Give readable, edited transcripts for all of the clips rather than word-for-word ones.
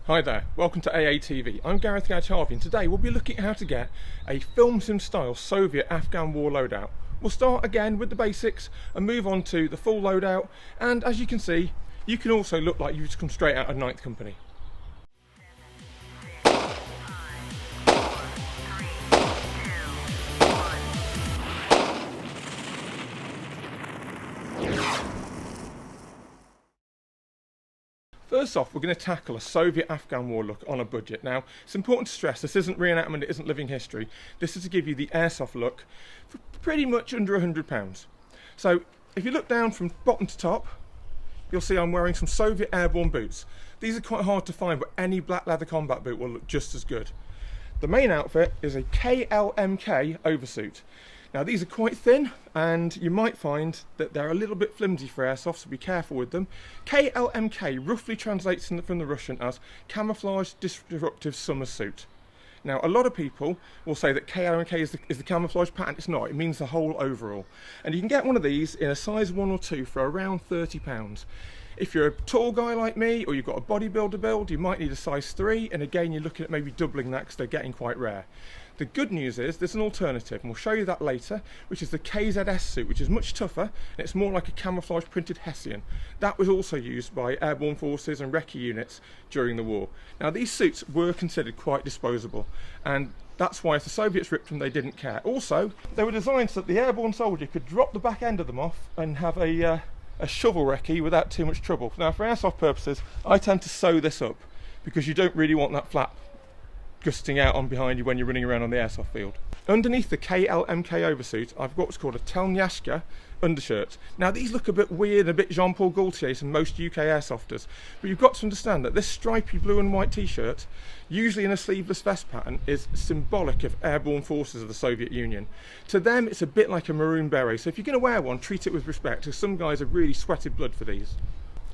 Hi there, welcome to AATV. I'm Gareth Gadge Harvey, and today we'll be looking at how to get a film sim style Soviet Afghan War loadout. We'll start again with the basics and move on to the full loadout, and as you can see, you can also look like you've just come straight out of Ninth Company. First off, we're going to tackle a Soviet Afghan War look on a budget. Now, it's important to stress this isn't reenactment, it isn't living history. This is to give you the Airsoft look for pretty much under £100. So, if you look down from bottom to top, you'll see I'm wearing some Soviet airborne boots. These are quite hard to find, but any black leather combat boot will look just as good. The main outfit is a KLMK oversuit. Now these are quite thin and you might find that they're a little bit flimsy for airsoft, so be careful with them. KLMK roughly translates from the Russian as Camouflage Disruptive Summer Suit. Now a lot of people will say that KLMK is the camouflage pattern. It's not, it means the whole overall. And you can get one of these in a size 1 or 2 for around £30. If you're a tall guy like me or you've got a bodybuilder build, you might need a size 3, and again you're looking at maybe doubling that because they're getting quite rare. The good news is there's an alternative, and we'll show you that later, which is the KZS suit, which is much tougher and it's more like a camouflage printed Hessian. That was also used by airborne forces and recce units during the war. Now these suits were considered quite disposable, and that's why if the Soviets ripped them they didn't care. Also, they were designed so that the airborne soldier could drop the back end of them off and have a shovel recce without too much trouble. Now for airsoft purposes I tend to sew this up because you don't really want that flap gusting out on behind you when you're running around on the airsoft field. Underneath the KLMK oversuit I've got what's called a TELNYASHKA undershirt. Now these look a bit weird, a bit Jean-Paul Gaultier to most UK airsofters, but you've got to understand that this stripy blue and white t-shirt, usually in a sleeveless vest pattern, is symbolic of airborne forces of the Soviet Union. To them it's a bit like a maroon beret, so if you're going to wear one, treat it with respect, because some guys have really sweated blood for these.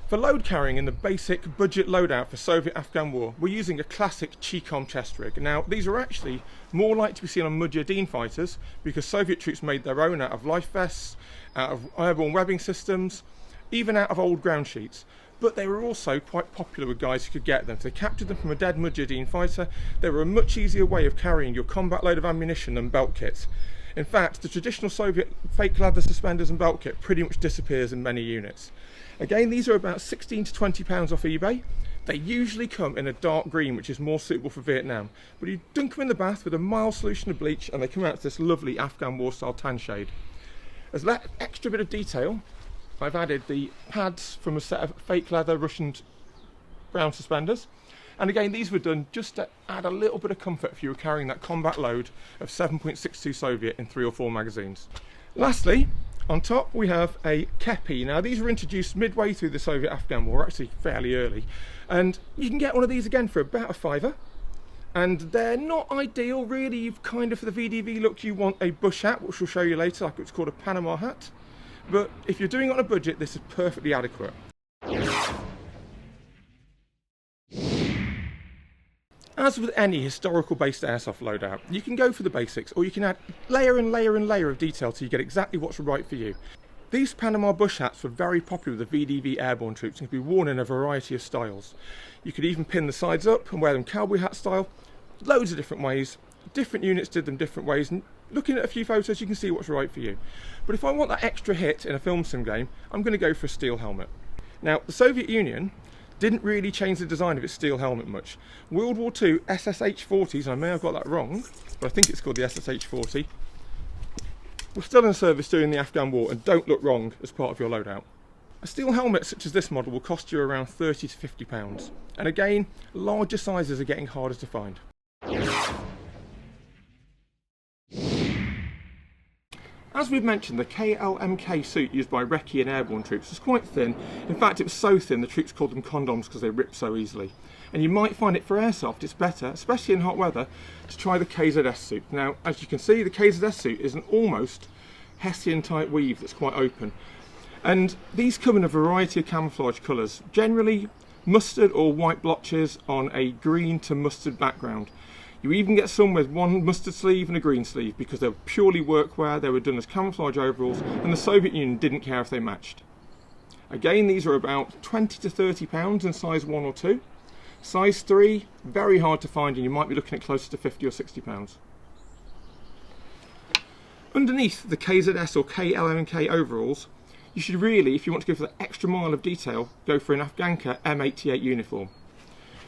For load carrying in the basic budget loadout for Soviet Afghan War, we're using a classic Chicom chest rig. Now these are actually more likely to be seen on Mujahideen fighters because Soviet troops made their own out of life vests, out of airborne webbing systems, even out of old ground sheets. But they were also quite popular with guys who could get them. If they captured them from a dead Mujahideen fighter, they were a much easier way of carrying your combat load of ammunition than belt kits. In fact, the traditional Soviet fake leather suspenders and belt kit pretty much disappears in many units. Again, these are about £16 to £20 off eBay. They usually come in a dark green, which is more suitable for Vietnam. But you dunk them in the bath with a mild solution of bleach and they come out to this lovely Afghan War style tan shade. As that extra bit of detail, I've added the pads from a set of fake leather Russian brown suspenders. And again, these were done just to add a little bit of comfort if you were carrying that combat load of 7.62 Soviet in 3 or 4 magazines. Lastly, on top we have a KEPI. Now these were introduced midway through the Soviet Afghan War, actually fairly early, and you can get one of these again for about £5. And they're not ideal really. You've kind of, for the VDV look, you want a bush hat, which we'll show you later, like what's called a Panama hat. But if you're doing it on a budget, this is perfectly adequate. As with any historical based airsoft loadout, you can go for the basics, or you can add layer and layer and layer of detail till you get exactly what's right for you. These Panama bush hats were very popular with the VDV airborne troops and could be worn in a variety of styles. You could even pin the sides up and wear them cowboy hat style, loads of different ways. Different units did them different ways, and looking at a few photos you can see what's right for you. But if I want that extra hit in a film sim game, I'm going to go for a steel helmet. Now the Soviet Union didn't really change the design of its steel helmet much. World War II SSH-40s, and I may have got that wrong, but I think it's called the SSH-40, were still in service during the Afghan War and don't look wrong as part of your loadout. A steel helmet such as this model will cost you around £30 to £50, and again, larger sizes are getting harder to find. As we've mentioned, the KLMK suit used by recce and airborne troops was quite thin. In fact, it was so thin the troops called them condoms because they ripped so easily. And you might find it for airsoft, it's better, especially in hot weather, to try the KZS suit. Now, as you can see, the KZS suit is an almost Hessian type weave that's quite open. And these come in a variety of camouflage colours, generally mustard or white blotches on a green to mustard background. You even get some with one mustard sleeve and a green sleeve because they were purely workwear, they were done as camouflage overalls, and the Soviet Union didn't care if they matched. Again, these are about £20 to £30 in size 1 or 2. Size 3, very hard to find, and you might be looking at closer to 50 or 60 pounds. Underneath the KZS or KLMK overalls, you should really, if you want to go for the extra mile of detail, go for an AFGHANKA M88 uniform.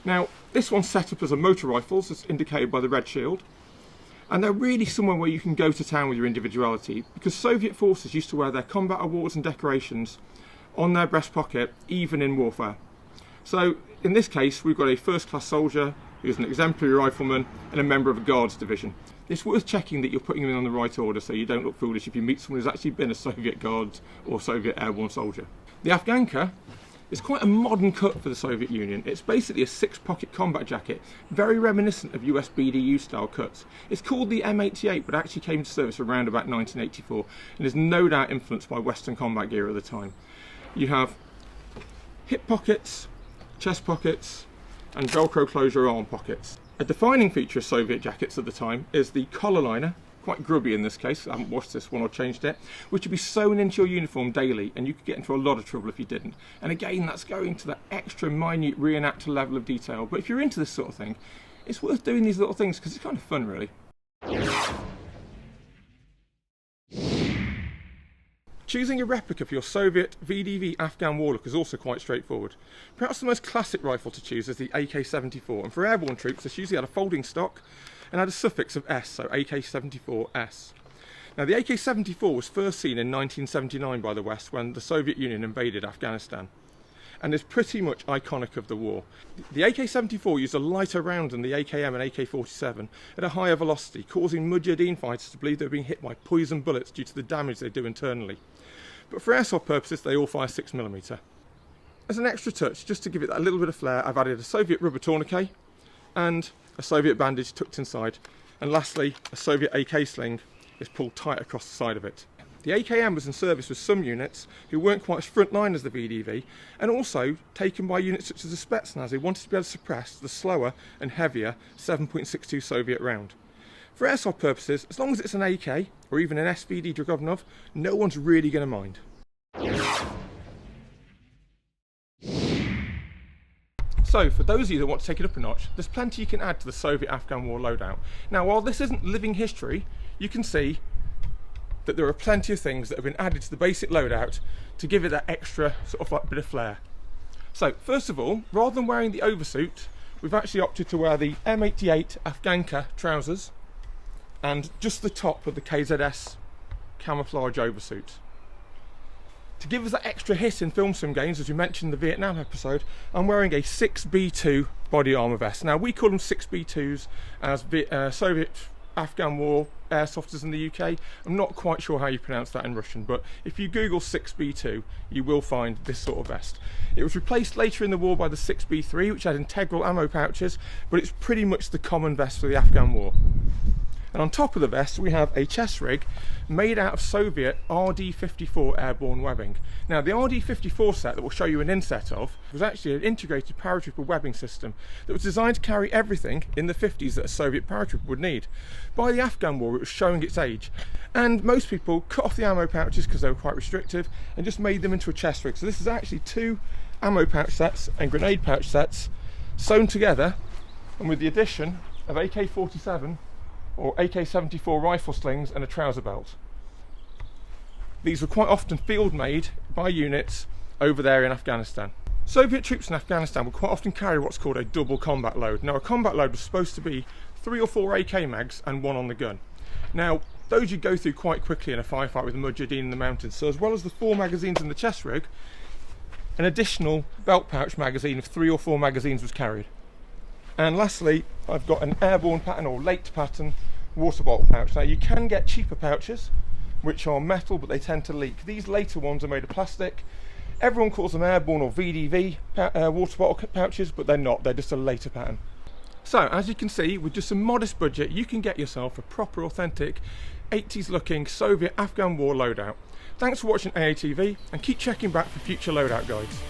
Now, this one's set up as a motor rifles, as indicated by the red shield, and they're really somewhere where you can go to town with your individuality, because Soviet forces used to wear their combat awards and decorations on their breast pocket, even in warfare. So, in this case, we've got a first-class soldier who's an exemplary rifleman and a member of a Guards division. It's worth checking that you're putting them in on the right order so you don't look foolish if you meet someone who's actually been a Soviet Guards or Soviet airborne soldier. The AFGHANKA is quite a modern cut for the Soviet Union. It's basically a 6-pocket combat jacket, very reminiscent of US BDU style cuts. It's called the M88, but actually came into service around about 1984 and is no doubt influenced by Western combat gear at the time. You have hip pockets, chest pockets, and Velcro closure arm pockets. A defining feature of Soviet jackets at the time is the collar liner, quite grubby in this case, I haven't washed this one or changed it, which would be sewn into your uniform daily, and you could get into a lot of trouble if you didn't. And again, that's going to that extra minute reenactor level of detail. But if you're into this sort of thing, it's worth doing these little things because it's kind of fun, really. Choosing a replica for your Soviet VDV Afghan War look is also quite straightforward. Perhaps the most classic rifle to choose is the AK-74, and for airborne troops this usually had a folding stock and had a suffix of S, so AK-74S. Now the AK-74 was first seen in 1979 by the West when the Soviet Union invaded Afghanistan, and is pretty much iconic of the war. The AK-74 used a lighter round than the AKM and AK-47 at a higher velocity, causing Mujahideen fighters to believe they were being hit by poison bullets due to the damage they do internally. But for airsoft purposes, they all fire 6mm. As an extra touch, just to give it that little bit of flair, I've added a Soviet rubber tourniquet and a Soviet bandage tucked inside. And lastly, a Soviet AK sling is pulled tight across the side of it. The AKM was in service with some units who weren't quite as frontline as the VDV, and also taken by units such as the Spetsnaz who wanted to be able to suppress the slower and heavier 7.62 Soviet round. For airsoft purposes, as long as it's an AK or even an SVD Dragovnov, no one's really going to mind. So, for those of you that want to take it up a notch, there's plenty you can add to the Soviet Afghan War loadout. Now, while this isn't living history, you can see that there are plenty of things that have been added to the basic loadout to give it that extra sort of like bit of flair. So, first of all, rather than wearing the oversuit, we've actually opted to wear the M88 AFGHANKA trousers and just the top of the KZS camouflage oversuit. To give us that extra hit in film sim games, as we mentioned in the Vietnam episode, I'm wearing a 6B2 body armour vest. Now, we call them 6B2s as Soviet Afghan War airsofters in the UK. I'm not quite sure how you pronounce that in Russian, but if you Google 6B2, you will find this sort of vest. It was replaced later in the war by the 6B3, which had integral ammo pouches, but it's pretty much the common vest for the Afghan War. And on top of the vest we have a chest rig made out of Soviet RD54 airborne webbing. Now the RD54 set that we'll show you an inset of was actually an integrated paratrooper webbing system that was designed to carry everything in the 50s that a Soviet paratrooper would need. By the Afghan War it was showing its age, and most people cut off the ammo pouches because they were quite restrictive and just made them into a chest rig. So this is actually 2 ammo pouch sets and grenade pouch sets sewn together, and with the addition of AK-47 or AK-74 rifle slings and a trouser belt. These were quite often field made by units over there in Afghanistan. Soviet troops in Afghanistan would quite often carry what's called a double combat load. Now a combat load was supposed to be 3 or 4 AK mags and 1 on the gun. Now those you'd go through quite quickly in a firefight with the Mujahideen in the mountains, so as well as the 4 magazines in the chest rig, an additional belt pouch magazine of 3 or 4 magazines was carried. And lastly, I've got an airborne pattern or late pattern water bottle pouch. Now you can get cheaper pouches which are metal but they tend to leak. These later ones are made of plastic. Everyone calls them airborne or VDV water bottle pouches, but they're not, they're just a later pattern. So as you can see, with just a modest budget you can get yourself a proper authentic 80s looking Soviet Afghan War loadout. Thanks for watching AATV and keep checking back for future loadout guides.